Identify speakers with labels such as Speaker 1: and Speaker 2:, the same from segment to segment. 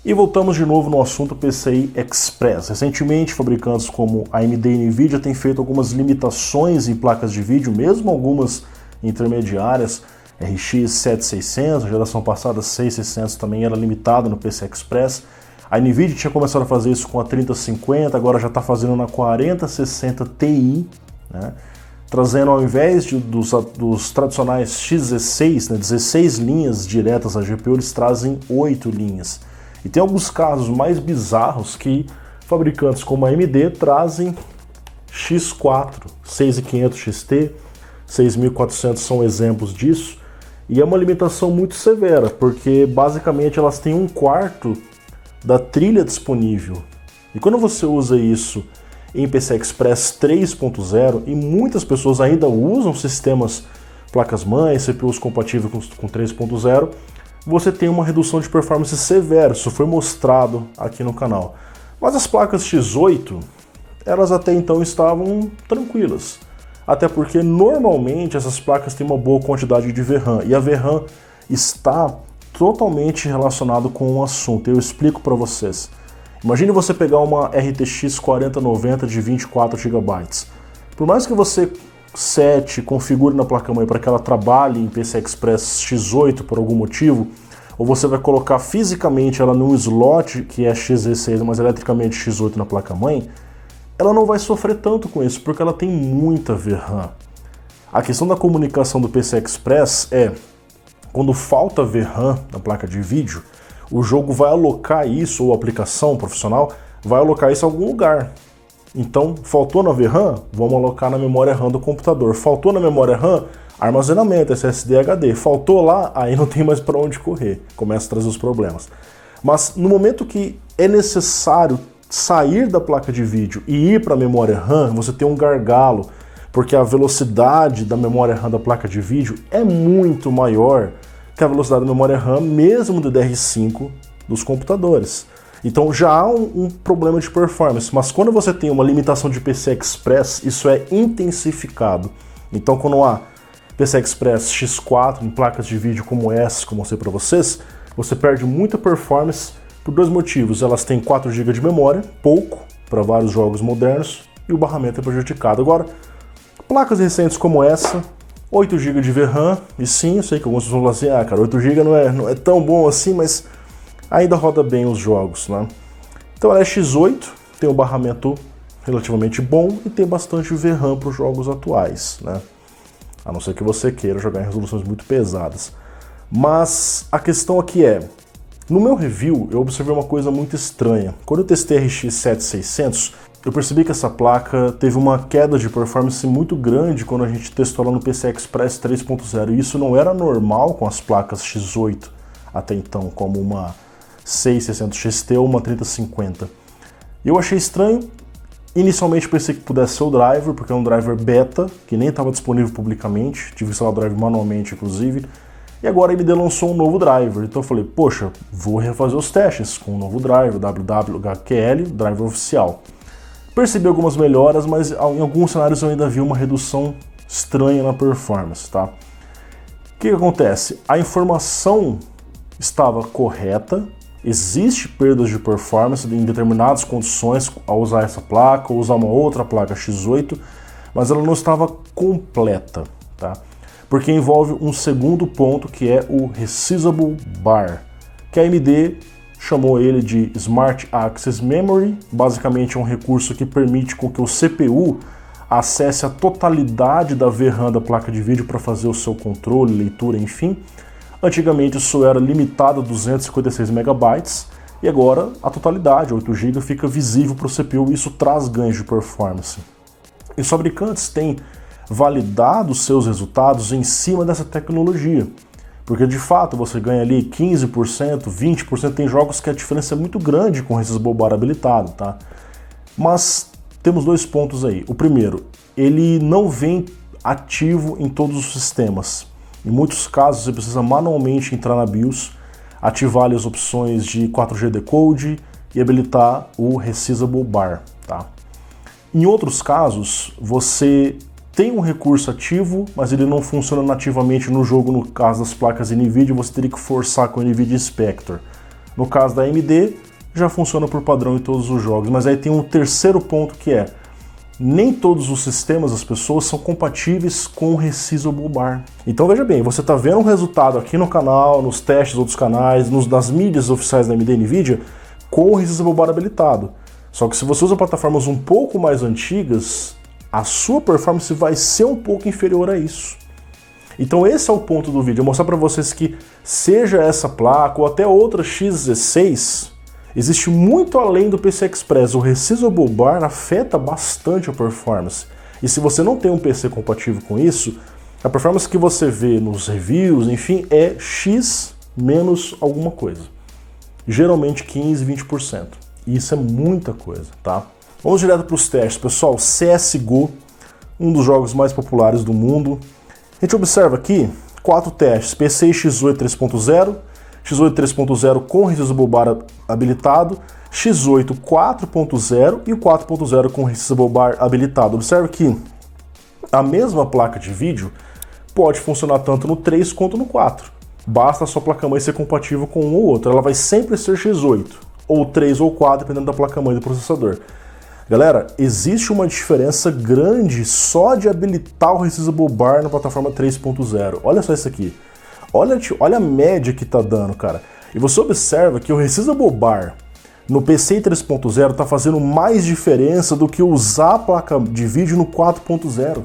Speaker 1: E voltamos de novo no assunto PCI Express. Recentemente, fabricantes como a AMD e Nvidia têm feito algumas limitações em placas de vídeo, mesmo algumas intermediárias. RX 7600, a geração passada 6600 também era limitada no PCI Express. A Nvidia tinha começado a fazer isso com a 3050, agora já está fazendo na 4060 Ti, né? Trazendo ao invés dos tradicionais x16, né, 16 linhas diretas à GPU, eles trazem 8 linhas. E tem alguns casos mais bizarros que fabricantes como a AMD trazem X4, 6500 XT, 6400 são exemplos disso, e é uma limitação muito severa, porque basicamente elas têm 1/4 da trilha disponível. E quando você usa isso em PCI Express 3.0, e muitas pessoas ainda usam sistemas placas-mãe, CPUs compatíveis com 3.0, você tem uma redução de performance severa. Isso foi mostrado aqui no canal. Mas as placas X8, elas até então estavam tranquilas. Até porque normalmente essas placas têm uma boa quantidade de VRAM, e a VRAM está totalmente relacionado com o assunto. Eu explico para vocês. Imagine você pegar uma RTX 4090 de 24 GB. Por mais que você configure na placa-mãe para que ela trabalhe em PCI Express X8 por algum motivo, ou você vai colocar fisicamente ela num slot que é x16, mas eletricamente X8 na placa-mãe, ela não vai sofrer tanto com isso, porque ela tem muita VRAM. A questão da comunicação do PCI Express é, quando falta VRAM na placa de vídeo, o jogo vai alocar isso, ou a aplicação profissional vai alocar isso em algum lugar. Então, faltou na VRAM? Vamos alocar na memória RAM do computador. Faltou na memória RAM? Armazenamento, SSD, HD. Faltou lá? Aí não tem mais para onde correr. Começa a trazer os problemas. Mas no momento que é necessário sair da placa de vídeo e ir para a memória RAM, você tem um gargalo, porque a velocidade da memória RAM da placa de vídeo é muito maior que a velocidade da memória RAM mesmo do DDR5 dos computadores. Então já há um problema de performance, mas quando você tem uma limitação de PCI Express, isso é intensificado. Então quando há PCI Express X4 em placas de vídeo como essa, como eu mostrei para vocês, você perde muita performance por dois motivos. Elas têm 4 GB de memória, pouco para vários jogos modernos, e o barramento é prejudicado. Agora, placas recentes como essa, 8 GB de VRAM, e sim, eu sei que alguns vão falar assim, ah cara, 8 GB não é tão bom assim, mas ainda roda bem os jogos, né? Então ela é X8, tem um barramento relativamente bom e tem bastante VRAM para os jogos atuais, né? A não ser que você queira jogar em resoluções muito pesadas. Mas a questão aqui é, no meu review eu observei uma coisa muito estranha. Quando eu testei a RX 7600, eu percebi que essa placa teve uma queda de performance muito grande quando a gente testou ela no PCI Express 3.0, e isso não era normal com as placas X8 até então, como uma 6600 XT ou uma 3050. Eu achei estranho. Inicialmente pensei que pudesse ser o driver, porque é um driver beta, que nem estava disponível publicamente, tive que instalar o driver manualmente, inclusive, e agora a AMD lançou um novo driver, então eu falei, poxa, vou refazer os testes com o novo driver, WWHQL, driver oficial. Percebi algumas melhoras, mas em alguns cenários eu ainda vi uma redução estranha na performance, tá? O que acontece? A informação estava correta, existe perdas de performance em determinadas condições ao usar essa placa ou usar uma outra placa X8, mas ela não estava completa, tá? Porque envolve um segundo ponto, que é o Resizable Bar, que a AMD chamou ele de Smart Access Memory. Basicamente é um recurso que permite com que o CPU acesse a totalidade da VRAM da placa de vídeo para fazer o seu controle, leitura, enfim. Antigamente isso era limitado a 256 MB, e agora a totalidade, 8 GB, fica visível para o CPU, e isso traz ganhos de performance. E os fabricantes têm validado seus resultados em cima dessa tecnologia, porque de fato você ganha ali 15%, 20%, tem jogos que a diferença é muito grande com esses Bar habilitado, tá? Mas temos dois pontos aí. O primeiro, ele não vem ativo em todos os sistemas. Em muitos casos você precisa manualmente entrar na BIOS, ativar ali as opções de 4G Decode e habilitar o Resizable Bar, tá? Em outros casos, você tem um recurso ativo, mas ele não funciona nativamente no jogo. No caso das placas NVIDIA, você teria que forçar com o NVIDIA Spectre. No caso da AMD, já funciona por padrão em todos os jogos, mas aí tem um terceiro ponto que é, nem todos os sistemas das pessoas são compatíveis com o Resizable Bar. Então veja bem, você está vendo o resultado aqui no canal, nos testes dos outros canais, nas mídias oficiais da AMD e NVIDIA, com o Resizable Bar habilitado. Só que se você usa plataformas um pouco mais antigas, a sua performance vai ser um pouco inferior a isso. Então esse é o ponto do vídeo, mostrar para vocês que seja essa placa ou até outra x16, existe muito além do PCI Express. O Resizable Bar afeta bastante a performance. E se você não tem um PC compatível com isso, a performance que você vê nos reviews, enfim, é X menos alguma coisa. Geralmente 15, 20%. E isso é muita coisa, tá? Vamos direto para os testes, pessoal. CSGO, um dos jogos mais populares do mundo. A gente observa aqui 4 testes. PCI X8 3.0, X8 3.0 com Resizable Bar habilitado, X8 4.0 e o 4.0 com Resizable Bar habilitado. Observe que a mesma placa de vídeo pode funcionar tanto no 3 quanto no 4. Basta a sua placa-mãe ser compatível com um ou outro. Ela vai sempre ser X8, ou 3 ou 4, dependendo da placa-mãe do processador. Galera, existe uma diferença grande só de habilitar o Resizable Bar na plataforma 3.0. Olha só isso aqui. Olha a média que tá dando, cara. E você observa que o Resizable Bar no PCI 3.0 tá fazendo mais diferença do que usar a placa de vídeo no 4.0.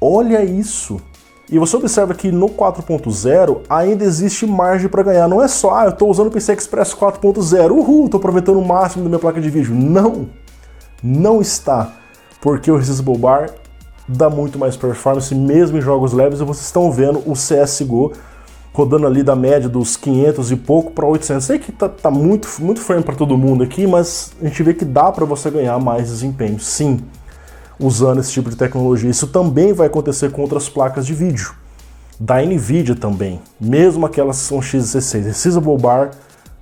Speaker 1: Olha isso. E você observa que no 4.0 ainda existe margem para ganhar. Não é só, eu tô usando o PCI Express 4.0, uhul, tô aproveitando o máximo da minha placa de vídeo. Não está. Porque o Resizable Bar dá muito mais performance, mesmo em jogos leves, e vocês estão vendo o CSGO rodando ali da média dos 500 e pouco para 800. Sei que tá muito frame para todo mundo aqui, mas a gente vê que dá para você ganhar mais desempenho, sim, usando esse tipo de tecnologia. Isso também vai acontecer com outras placas de vídeo, da NVIDIA também, mesmo aquelas que são x16. Resizable Bar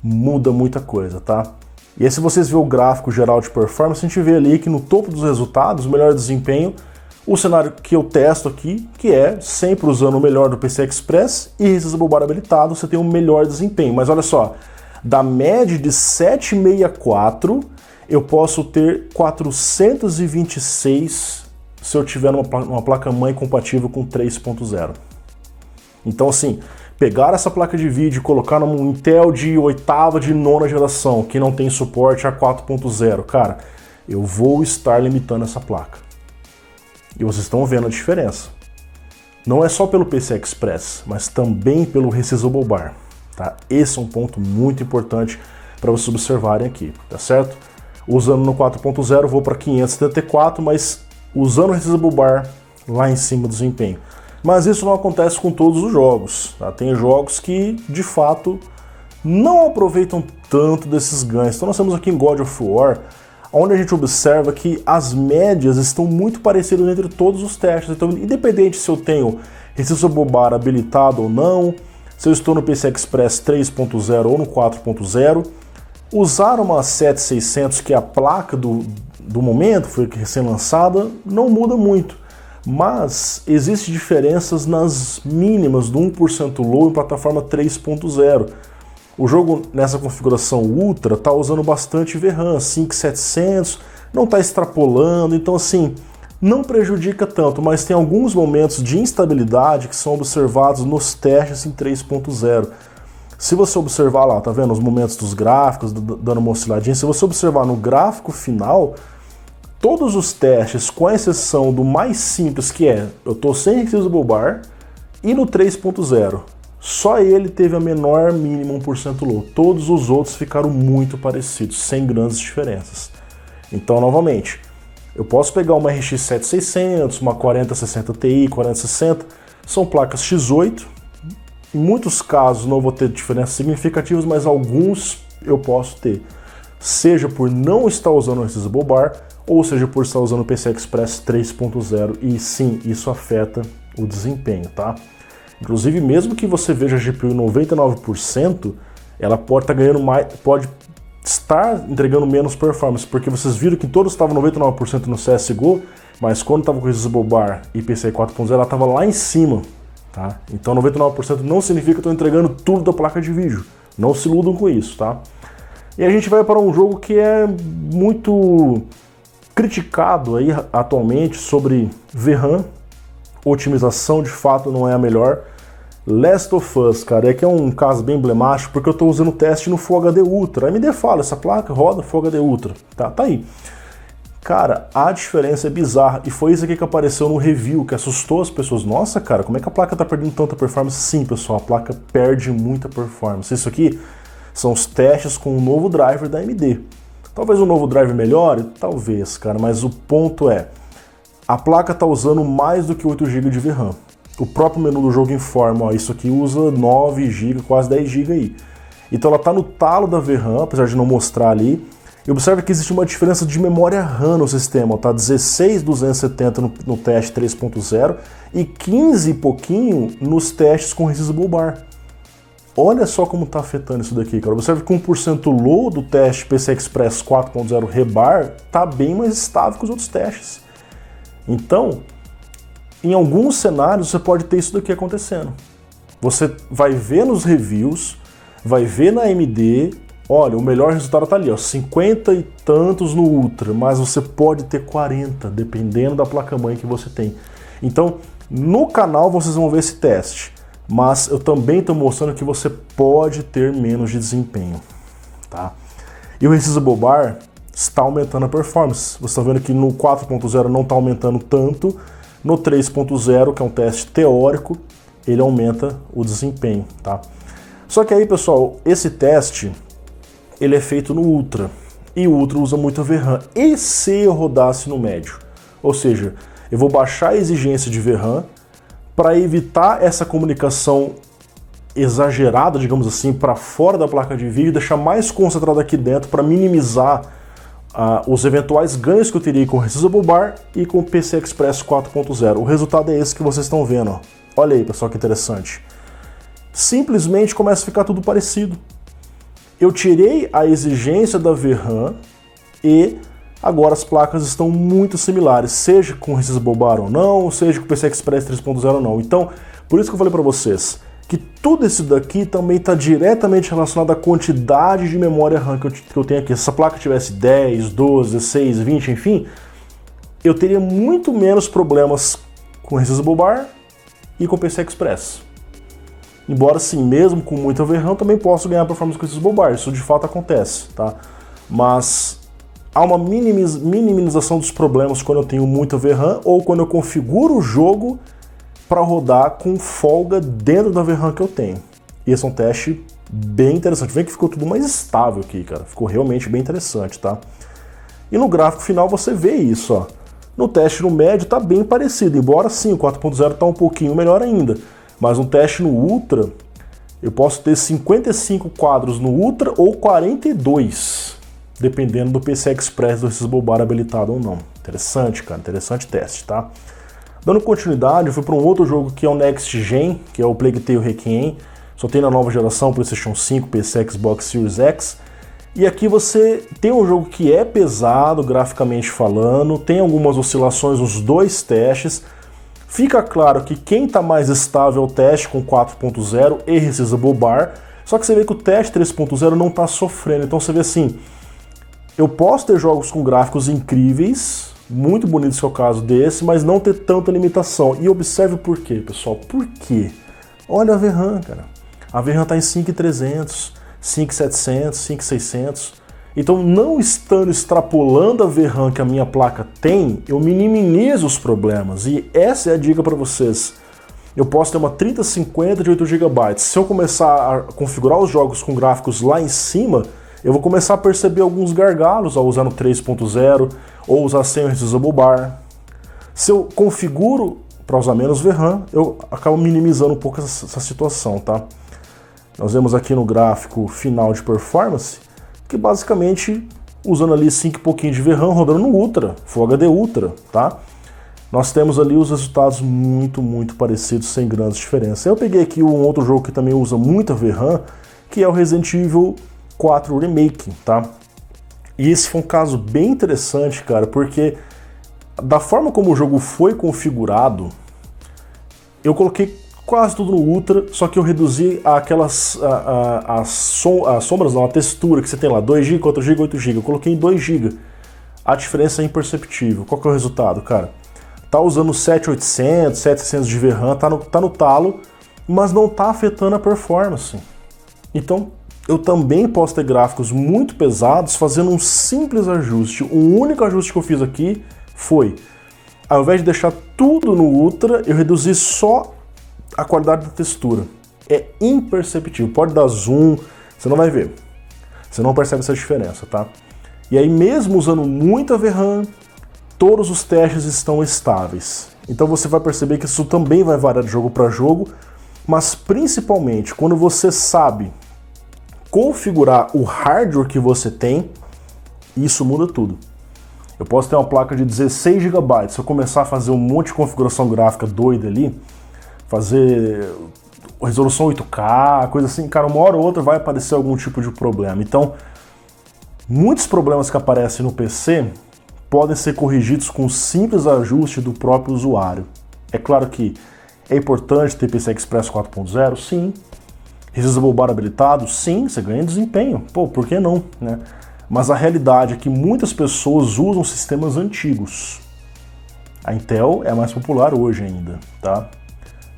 Speaker 1: muda muita coisa, tá? E aí, se vocês verem o gráfico geral de performance, a gente vê ali que no topo dos resultados, o melhor desempenho, o cenário que eu testo aqui, que é sempre usando o melhor do PCI Express e Resizable Bar habilitado, você tem um melhor desempenho. Mas olha só, da média de 764, eu posso ter 426 se eu tiver uma placa-mãe compatível com 3.0. Então assim, pegar essa placa de vídeo e colocar num Intel de 8ª, de 9ª geração, que não tem suporte a 4.0, cara, eu vou estar limitando essa placa. E vocês estão vendo a diferença. Não é só pelo PCI Express, mas também pelo Resizable Bar, tá? Esse é um ponto muito importante para vocês observarem aqui, tá certo? Usando no 4.0 vou para 574, mas usando o Resizable Bar lá em cima do desempenho. Mas isso não acontece com todos os jogos, tá? Tem jogos que, de fato, não aproveitam tanto desses ganhos. Então nós temos aqui em God of War, onde a gente observa que as médias estão muito parecidas entre todos os testes. Então, independente se eu tenho Resizable Bar habilitado ou não, se eu estou no PCI Express 3.0 ou no 4.0, usar uma 7600, que é a placa do momento, foi recém-lançada, não muda muito. Mas existem diferenças nas mínimas do 1% low em plataforma 3.0. O jogo nessa configuração Ultra está usando bastante VRAM, 5700, não está extrapolando, então assim, não prejudica tanto, mas tem alguns momentos de instabilidade que são observados nos testes em 3.0. Se você observar lá, tá vendo os momentos dos gráficos, dando uma osciladinha, se você observar no gráfico final, todos os testes, com exceção do mais simples, que é, eu estou sem Resizable Bar, e no 3.0, só ele teve a menor mínima 1% low. Todos os outros ficaram muito parecidos, sem grandes diferenças. Então, novamente, eu posso pegar uma RX 7600, uma 4060 Ti, 4060, são placas X8. Em muitos casos não vou ter diferenças significativas, mas alguns eu posso ter. Seja por não estar usando o Resizable Bar, ou seja por estar usando o PCI Express 3.0, e sim, isso afeta o desempenho, tá? Inclusive, mesmo que você veja a GPU em 99%, ela pode estar ganhando mais, pode estar entregando menos performance, porque vocês viram que todos estavam 99% no CSGO, mas quando estava com o Resizable Bar e PCI 4.0, ela estava lá em cima, tá? Então 99% não significa que eu estou entregando tudo da placa de vídeo. Não se iludam com isso, tá? E a gente vai para um jogo que é muito criticado aí atualmente sobre VRAM, otimização de fato não é a melhor. Last of Us, cara, é que é um caso bem emblemático porque eu estou usando o teste no Full HD Ultra. A AMD fala, essa placa roda Full HD Ultra, tá aí. Cara, a diferença é bizarra e foi isso aqui que apareceu no review, que assustou as pessoas. Nossa, cara, como é que a placa tá perdendo tanta performance? Sim, pessoal, a placa perde muita performance. Isso aqui são os testes com o novo driver da AMD. Talvez o novo driver melhore? Talvez, cara, mas o ponto é, a placa tá usando mais do que 8 GB de VRAM. O próprio menu do jogo informa, ó, isso aqui usa 9 GB, quase 10 GB aí. Então ela tá no talo da VRAM, apesar de não mostrar ali. E observe que existe uma diferença de memória RAM no sistema, ó, tá 16.270 no teste 3.0 e 15 e pouquinho nos testes com Resizable Bar. Olha só como está afetando isso daqui, cara. Observe que 1% low do teste PCI Express 4.0 Rebar está bem mais estável que os outros testes. Então, em alguns cenários você pode ter isso daqui acontecendo. Você vai ver nos reviews, vai ver na AMD, olha, o melhor resultado está ali, ó, 50 e tantos no Ultra, mas você pode ter 40, dependendo da placa-mãe que você tem. Então, no canal vocês vão ver esse teste. Mas eu também estou mostrando que você pode ter menos de desempenho, tá? E o Resizable Bar está aumentando a performance. Você está vendo que no 4.0 não está aumentando tanto, no 3.0, que é um teste teórico, ele aumenta o desempenho, tá? Só que aí, pessoal, esse teste, ele é feito no Ultra, e o Ultra usa muito VRAM. E se eu rodasse no médio? Ou seja, eu vou baixar a exigência de VRAM, para evitar essa comunicação exagerada, digamos assim, para fora da placa de vídeo, deixar mais concentrado aqui dentro para minimizar os eventuais ganhos que eu teria com o Resizable Bar e com o PCI Express 4.0. O resultado é esse que vocês estão vendo. Ó. Olha aí, pessoal, que interessante. Simplesmente começa a ficar tudo parecido. Eu tirei a exigência da VRAM e agora as placas estão muito similares, seja com Resizable Bar ou não, seja com o PCI Express 3.0 ou não. Então, por isso que eu falei para vocês que tudo isso daqui também está diretamente relacionado à quantidade de memória RAM que eu tenho aqui. Se essa placa tivesse 10, 12, 16, 20, enfim, eu teria muito menos problemas com Resizable Bar e com PCI Express. Embora sim, mesmo com muita VRAM, também posso ganhar performance com Resizable Bar, isso de fato acontece, tá? Mas há uma minimização dos problemas quando eu tenho muita VRAM ou quando eu configuro o jogo para rodar com folga dentro da VRAM que eu tenho. E esse é um teste bem interessante. Vê que ficou tudo mais estável aqui, cara. Ficou realmente bem interessante, tá? E no gráfico final você vê isso, ó. No teste no médio tá bem parecido, embora sim, o 4.0 tá um pouquinho melhor ainda. Mas no teste no Ultra, eu posso ter 55 quadros no Ultra ou 42. Dependendo do PCI Express do Resizable Bar habilitado ou não. Interessante, cara, interessante teste, tá? Dando continuidade, eu fui para um outro jogo que é o Next Gen, que é o Plague Tale Requiem. Só tem na nova geração, PlayStation 5, PC, Xbox Series X. E aqui você tem um jogo que é pesado, graficamente falando, tem algumas oscilações nos dois testes. Fica claro que quem está mais estável é o teste com 4.0 e Resizable Bar, só que você vê que o teste 3.0 não está sofrendo, então você vê assim, eu posso ter jogos com gráficos incríveis, muito bonitos que é o caso desse, mas não ter tanta limitação. E observe por quê, pessoal, por quê? Olha a VRAM, cara, a VRAM está em 5.300, 5.700, 5.600, então não estando extrapolando a VRAM que a minha placa tem, eu minimizo os problemas, e essa é a dica para vocês. Eu posso ter uma 3050 de 8 GB, se eu começar a configurar os jogos com gráficos lá em cima, eu vou começar a perceber alguns gargalos ao usar no 3.0 ou usar sem o Resizable Bar. Se eu configuro para usar menos VRAM, eu acabo minimizando um pouco essa situação, tá? Nós vemos aqui no gráfico final de performance, que basicamente usando ali 5 e pouquinho de VRAM rodando no Ultra, Full HD Ultra, tá? Nós temos ali os resultados muito parecidos, sem grandes diferenças. Eu peguei aqui um outro jogo que também usa muita VRAM, que é o Resident Evil 4 Remake, tá? E esse foi um caso bem interessante, cara, porque da forma como o jogo foi configurado, eu coloquei quase tudo no Ultra, só que eu reduzi aquelas as sombras, não, a textura que você tem lá, 2 GB, 4 GB, 8 GB, eu coloquei em 2 GB. A diferença é imperceptível. Qual que é o resultado, cara? Tá usando 7800, 700 de VRAM, tá no talo, mas não tá afetando a performance. Então, eu também posso ter gráficos muito pesados fazendo um simples ajuste. O único ajuste que eu fiz aqui foi, ao invés de deixar tudo no Ultra, eu reduzi só a qualidade da textura. É imperceptível. Pode dar zoom, você não vai ver. Você não percebe essa diferença, tá? E aí, mesmo usando muita VRAM, todos os testes estão estáveis. Então você vai perceber que isso também vai variar de jogo para jogo, mas principalmente quando você sabe configurar o hardware que você tem, isso muda tudo. Eu posso ter uma placa de 16 GB, se eu começar a fazer um monte de configuração gráfica doida ali, fazer resolução 8K, coisa assim, cara, uma hora ou outra vai aparecer algum tipo de problema. Então, muitos problemas que aparecem no PC podem ser corrigidos com um simples ajuste do próprio usuário. É claro que é importante ter PCI Express 4.0, sim. Resistive Bar habilitado, sim, você ganha desempenho. Pô, por que não, né? Mas a realidade é que muitas pessoas usam sistemas antigos. A Intel é a mais popular hoje ainda, tá?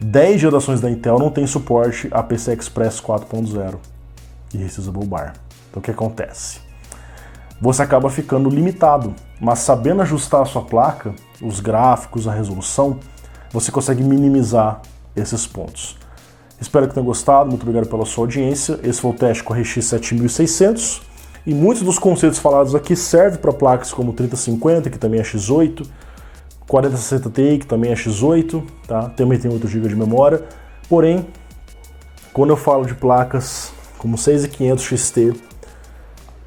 Speaker 1: 10 gerações da Intel não tem suporte a PCI Express 4.0 e Resistive Bar. Então o que acontece? Você acaba ficando limitado, mas sabendo ajustar a sua placa, os gráficos, a resolução, você consegue minimizar esses pontos. Espero que tenham gostado, muito obrigado pela sua audiência. Esse foi o teste com a RX 7600 e muitos dos conceitos falados aqui servem para placas como 3050, que também é X8, 4060 Ti, que também é X8, tá? Também tem 8 GB de memória. Porém, quando eu falo de placas como 6500 XT,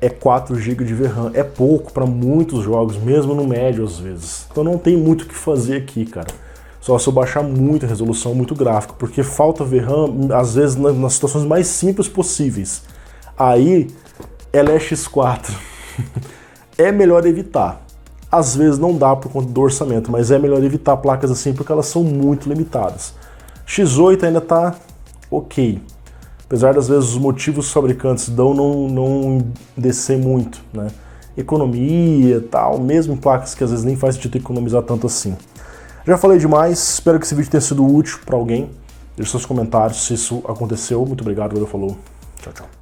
Speaker 1: é 4 GB de VRAM, é pouco para muitos jogos, mesmo no médio às vezes. Então não tem muito o que fazer aqui, cara. Só se eu baixar muito a resolução, muito gráfico, porque falta VRAM, às vezes, nas situações mais simples possíveis. Aí, ela é X4. É melhor evitar. Às vezes não dá por conta do orçamento, mas é melhor evitar placas assim, porque elas são muito limitadas. X8 ainda tá ok. Apesar das vezes os motivos que os fabricantes dão não descer muito, né? Economia e tal, mesmo em placas que às vezes nem faz sentido economizar tanto assim. Já falei demais, espero que esse vídeo tenha sido útil para alguém. Deixe seus comentários se isso aconteceu. Muito obrigado, valeu, falou. Tchau, tchau.